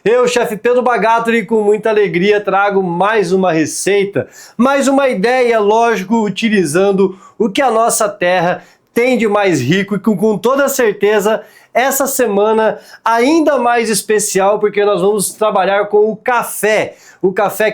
Eu, chefe Pedro Bagatri, com muita alegria trago mais uma receita, mais uma ideia, lógico, utilizando o que a nossa terra tem de mais rico e com toda certeza essa semana ainda mais especial porque nós vamos trabalhar com o café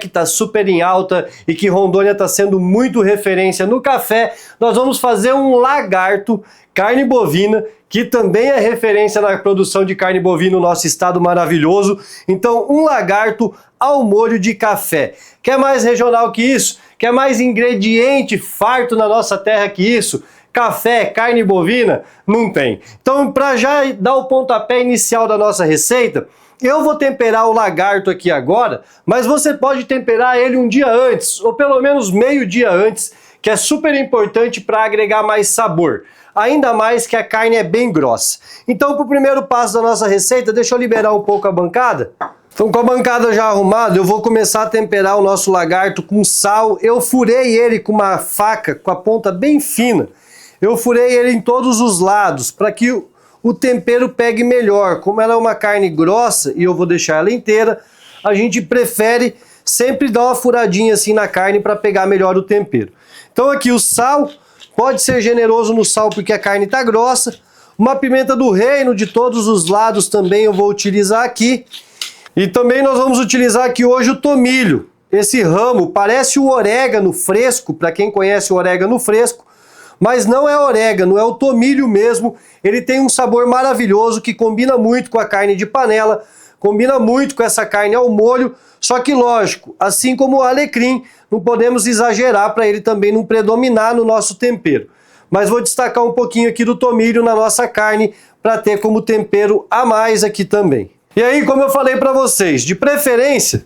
que está super em alta e que Rondônia está sendo muito referência no café. Nós vamos fazer um lagarto, carne bovina, que também é referência na produção de carne bovina no nosso estado maravilhoso. Então, um lagarto ao molho de café. Quer mais regional que isso? Quer mais ingrediente farto na nossa terra que isso? Café, carne bovina? Não tem. Então, para já dar o pontapé inicial da nossa receita, eu vou temperar o lagarto aqui agora, mas você pode temperar ele um dia antes, ou pelo menos meio dia antes, que é super importante para agregar mais sabor. Ainda mais que a carne é bem grossa. Então, para o primeiro passo da nossa receita, deixa eu liberar um pouco a bancada. Então, com a bancada já arrumada, eu vou começar a temperar o nosso lagarto com sal. Eu furei ele com uma faca, com a ponta bem fina. Eu furei ele em todos os lados, para que o tempero pegue melhor. Como ela é uma carne grossa e eu vou deixar ela inteira, a gente prefere sempre dar uma furadinha assim na carne para pegar melhor o tempero. Então aqui o sal, pode ser generoso no sal porque a carne está grossa. Uma pimenta do reino de todos os lados também eu vou utilizar aqui. E também nós vamos utilizar aqui hoje o tomilho. Esse ramo parece o orégano fresco, para quem conhece o orégano fresco, mas não é orégano, é o tomilho mesmo. Ele tem um sabor maravilhoso que combina muito com a carne de panela, combina muito com essa carne ao molho, só que lógico, assim como o alecrim, não podemos exagerar para ele também não predominar no nosso tempero. Mas vou destacar um pouquinho aqui do tomilho na nossa carne para ter como tempero a mais aqui também. E aí, como eu falei para vocês, de preferência,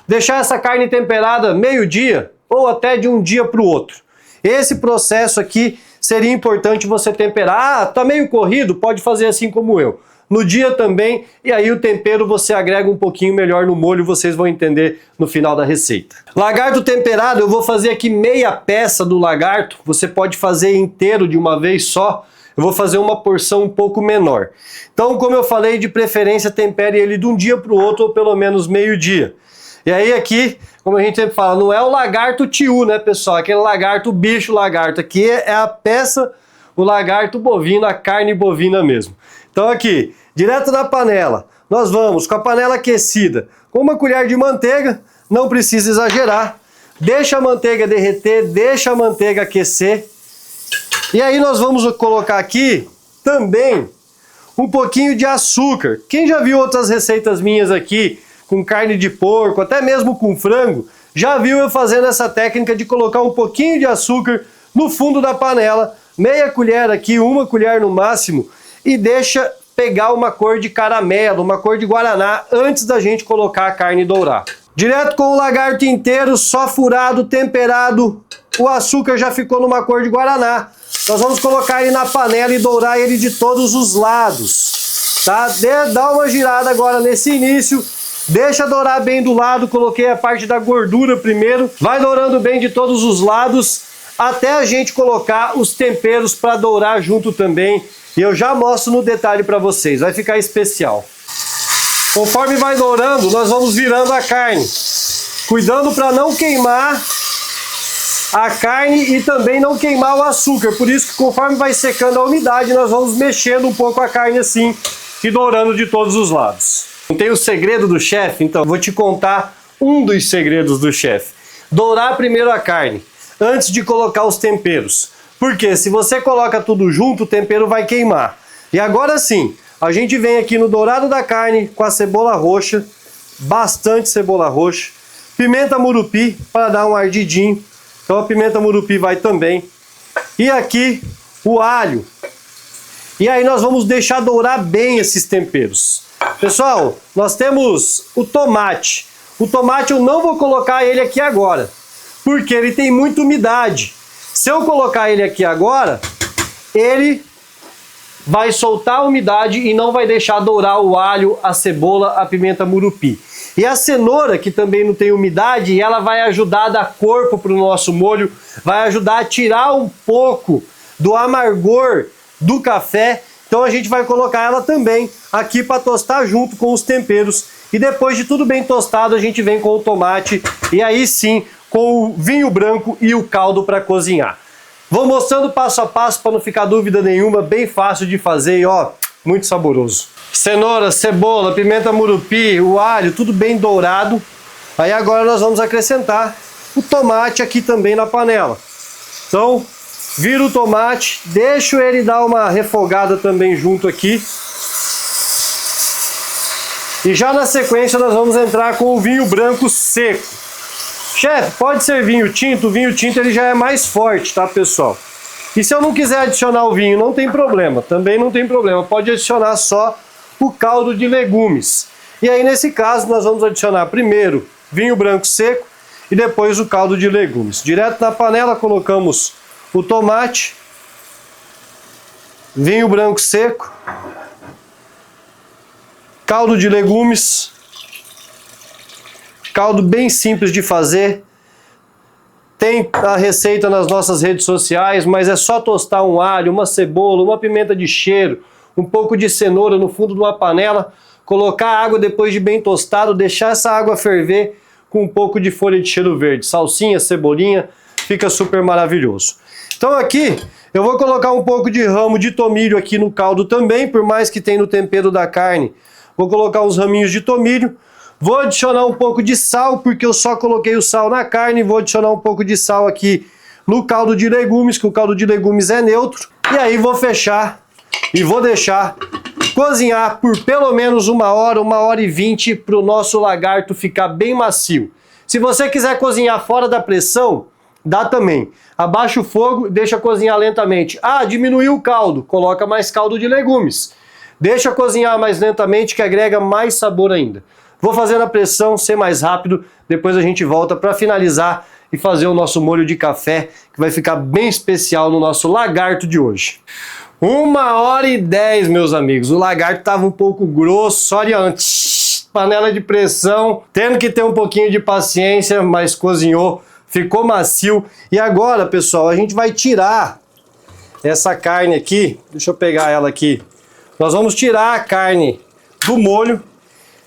deixar essa carne temperada meio-dia ou até de um dia para o outro. Esse processo aqui seria importante você temperar. Ah, tá meio corrido? Pode fazer assim como eu. No dia também, e aí o tempero você agrega um pouquinho melhor no molho, vocês vão entender no final da receita. Lagarto temperado, eu vou fazer aqui meia peça do lagarto. Você pode fazer inteiro de uma vez só. Eu vou fazer uma porção um pouco menor. Então, como eu falei, de preferência tempere ele de um dia para o outro, ou pelo menos meio-dia. E aí aqui, como a gente sempre fala, não é o lagarto tiu, né, pessoal? Aquele lagarto, bicho lagarto. Aqui é a peça, o lagarto bovino, a carne bovina mesmo. Então aqui, direto da panela, nós vamos com a panela aquecida, com uma colher de manteiga, não precisa exagerar. Deixa a manteiga derreter, deixa a manteiga aquecer. E aí nós vamos colocar aqui também um pouquinho de açúcar. Quem já viu outras receitas minhas aqui, com carne de porco, até mesmo com frango, já viu eu fazendo essa técnica de colocar um pouquinho de açúcar no fundo da panela, meia colher aqui, uma colher no máximo, e deixa pegar uma cor de caramelo, uma cor de guaraná, antes da gente colocar a carne e dourar. Direto com o lagarto inteiro, só furado, temperado, o açúcar já ficou numa cor de guaraná. Nós vamos colocar ele na panela e dourar ele de todos os lados, tá? Dá uma girada agora nesse início. Deixa dourar bem do lado, coloquei a parte da gordura primeiro. Vai dourando bem de todos os lados, até a gente colocar os temperos para dourar junto também. E eu já mostro no detalhe para vocês, vai ficar especial. Conforme vai dourando, nós vamos virando a carne. Cuidando para não queimar a carne e também não queimar o açúcar. Por isso que conforme vai secando a umidade, nós vamos mexendo um pouco a carne assim e dourando de todos os lados. Não tem o segredo do chefe? Então, vou te contar um dos segredos do chefe. Dourar primeiro a carne, antes de colocar os temperos. Porque se você coloca tudo junto, o tempero vai queimar. E agora sim, a gente vem aqui no dourado da carne com a cebola roxa, bastante cebola roxa, pimenta murupi para dar um ardidinho. Então a pimenta murupi vai também. E aqui o alho. E aí nós vamos deixar dourar bem esses temperos. Pessoal, nós temos o tomate. O tomate eu não vou colocar ele aqui agora, porque ele tem muita umidade. Se eu colocar ele aqui agora, ele vai soltar a umidade e não vai deixar dourar o alho, a cebola, a pimenta murupi. E a cenoura, que também não tem umidade, ela vai ajudar a dar corpo para o nosso molho, vai ajudar a tirar um pouco do amargor do café. Então a gente vai colocar ela também aqui para tostar junto com os temperos E depois de tudo bem tostado, a gente vem com o tomate e aí sim com o vinho branco e o caldo para cozinhar. Vou mostrando passo a passo para não ficar dúvida nenhuma, bem fácil de fazer e ó, muito saboroso. Cenoura, cebola, pimenta murupi, o alho, tudo bem dourado. Aí agora nós vamos acrescentar o tomate aqui também na panela. Então, viro o tomate, deixo ele dar uma refogada também junto aqui. E já na sequência nós vamos entrar com o vinho branco seco. Chefe, pode ser vinho tinto? O vinho tinto ele já é mais forte, tá, pessoal? E se eu não quiser adicionar o vinho, não tem problema, também não tem problema. Pode adicionar só o caldo de legumes. E aí, nesse caso, nós vamos adicionar primeiro vinho branco seco e depois o caldo de legumes. Direto na panela colocamos o tomate, vinho branco seco, caldo de legumes, caldo bem simples de fazer. Tem a receita nas nossas redes sociais, mas é só tostar um alho, uma cebola, uma pimenta de cheiro, um pouco de cenoura no fundo de uma panela, colocar água depois de bem tostado, deixar essa água ferver com um pouco de folha de cheiro verde, salsinha, cebolinha, fica super maravilhoso. Então aqui eu vou colocar um pouco de ramo de tomilho aqui no caldo também, por mais que tenha no tempero da carne, vou colocar uns raminhos de tomilho. Vou adicionar um pouco de sal, porque eu só coloquei o sal na carne. Vou adicionar um pouco de sal aqui no caldo de legumes, que o caldo de legumes é neutro. E aí vou fechar e vou deixar cozinhar por pelo menos 1 hora e 20 para o nosso lagarto ficar bem macio. Se você quiser cozinhar fora da pressão, dá também. Abaixa o fogo e deixa cozinhar lentamente. Ah, diminuiu o caldo, coloca mais caldo de legumes. Deixa cozinhar mais lentamente que agrega mais sabor ainda. Vou fazer na pressão, ser mais rápido, depois a gente volta para finalizar e fazer o nosso molho de café, que vai ficar bem especial no nosso lagarto de hoje. 1 hora e 10, meus amigos. O lagarto estava um pouco grosso, olha antes, panela de pressão, tendo que ter um pouquinho de paciência, mas cozinhou, ficou macio. E agora, pessoal, a gente vai tirar essa carne aqui, deixa eu pegar ela aqui. Nós vamos tirar a carne do molho.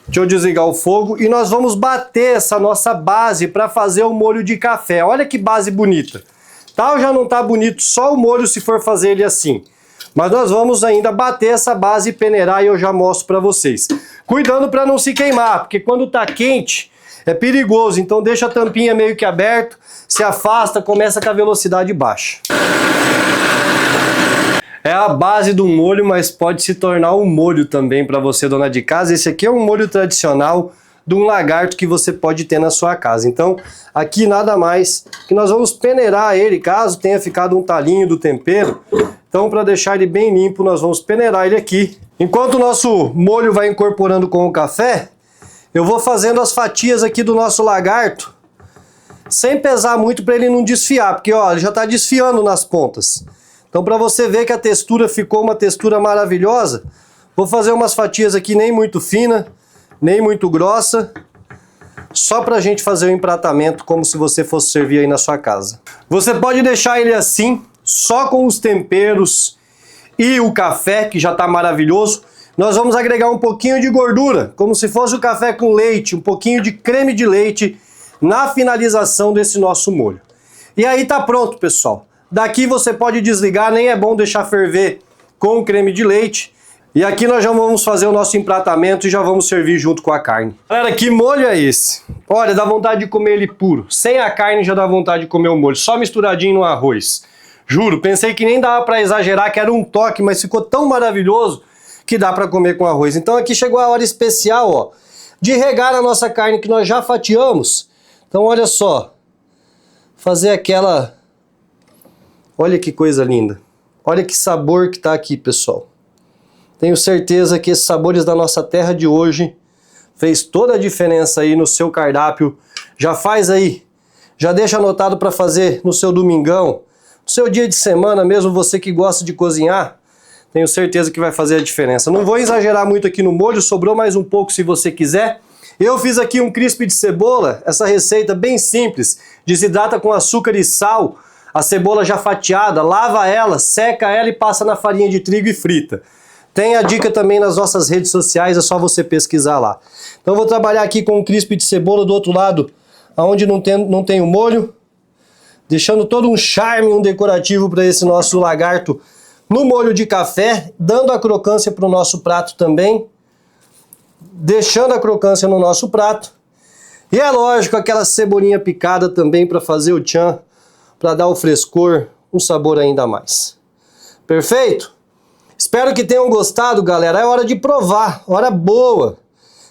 Deixa eu desligar o fogo e nós vamos bater essa nossa base para fazer o molho de café. Olha que base bonita. Tá ou já não tá bonito só o molho se for fazer ele assim. Mas nós vamos ainda bater essa base e peneirar e eu já mostro para vocês. Cuidando para não se queimar, porque quando tá quente é perigoso. Então deixa a tampinha meio que aberta, se afasta, começa com a velocidade baixa. É a base do molho, mas pode se tornar um molho também para você, dona de casa. Esse aqui é um molho tradicional de um lagarto que você pode ter na sua casa. Então, aqui nada mais que nós vamos peneirar ele, caso tenha ficado um talinho do tempero. Então, para deixar ele bem limpo, nós vamos peneirar ele aqui. Enquanto o nosso molho vai incorporando com o café, eu vou fazendo as fatias aqui do nosso lagarto, sem pesar muito para ele não desfiar, porque ó, ele já está desfiando nas pontas. Então, para você ver que a textura ficou uma textura maravilhosa, vou fazer umas fatias aqui nem muito fina, nem muito grossa, só para a gente fazer o empratamento como se você fosse servir aí na sua casa. Você pode deixar ele assim, só com os temperos e o café, que já está maravilhoso. Nós vamos agregar um pouquinho de gordura, como se fosse o café com leite, um pouquinho de creme de leite na finalização desse nosso molho. E aí tá pronto, pessoal. Daqui você pode desligar, nem é bom deixar ferver com o creme de leite. E aqui nós já vamos fazer o nosso empratamento e já vamos servir junto com a carne. Galera, que molho é esse? Olha, dá vontade de comer ele puro. Sem a carne já dá vontade de comer o molho, só misturadinho no arroz. Juro, pensei que nem dava para exagerar, que era um toque, mas ficou tão maravilhoso que dá para comer com arroz. Então aqui chegou a hora especial, ó, de regar a nossa carne que nós já fatiamos. Então olha só, fazer aquela... Olha que coisa linda. Olha que sabor que tá aqui, pessoal. Tenho certeza que esses sabores da nossa terra de hoje fez toda a diferença aí no seu cardápio. Já faz aí, já deixa anotado para fazer no seu domingão, no seu dia de semana, mesmo você que gosta de cozinhar, tenho certeza que vai fazer a diferença. Não vou exagerar muito aqui no molho, sobrou mais um pouco se você quiser. Eu fiz aqui um crisp de cebola, essa receita bem simples, desidrata com açúcar e sal, a cebola já fatiada, lava ela, seca ela e passa na farinha de trigo e frita. Tem a dica também nas nossas redes sociais, é só você pesquisar lá. Então eu vou trabalhar aqui com um crisp de cebola do outro lado, onde não tem o molho, deixando todo um charme, um decorativo para esse nosso lagarto no molho de café, dando a crocância para o nosso prato também, deixando a crocância no nosso prato. E é lógico, aquela cebolinha picada também para fazer o tchan, para dar o frescor, um sabor ainda a mais. Perfeito? Espero que tenham gostado, galera. É hora de provar, hora boa.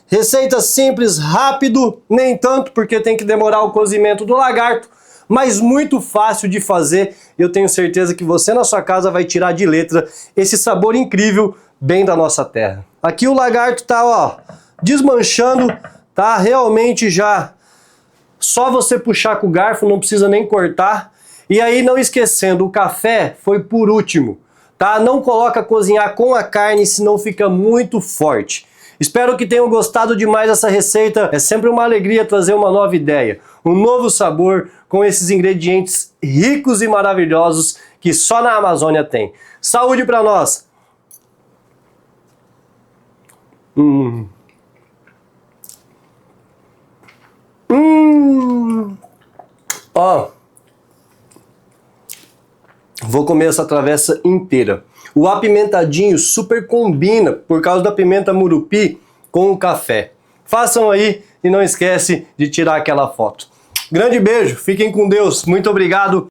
Receita simples, rápido, nem tanto porque tem que demorar o cozimento do lagarto, mas muito fácil de fazer. Eu tenho certeza que você na sua casa vai tirar de letra esse sabor incrível bem da nossa terra. Aqui o lagarto tá, ó, desmanchando, tá realmente já só você puxar com o garfo, não precisa nem cortar. E aí não esquecendo, o café foi por último. Tá? Não coloca cozinhar com a carne, senão fica muito forte. Espero que tenham gostado demais dessa receita. É sempre uma alegria trazer uma nova ideia, um novo sabor com esses ingredientes ricos e maravilhosos que só na Amazônia tem. Saúde para nós! Ó, vou comer essa travessa inteira. O apimentadinho super combina por causa da pimenta murupi com o café. Façam aí e não esquece de tirar aquela foto. Grande beijo, fiquem com Deus, muito obrigado.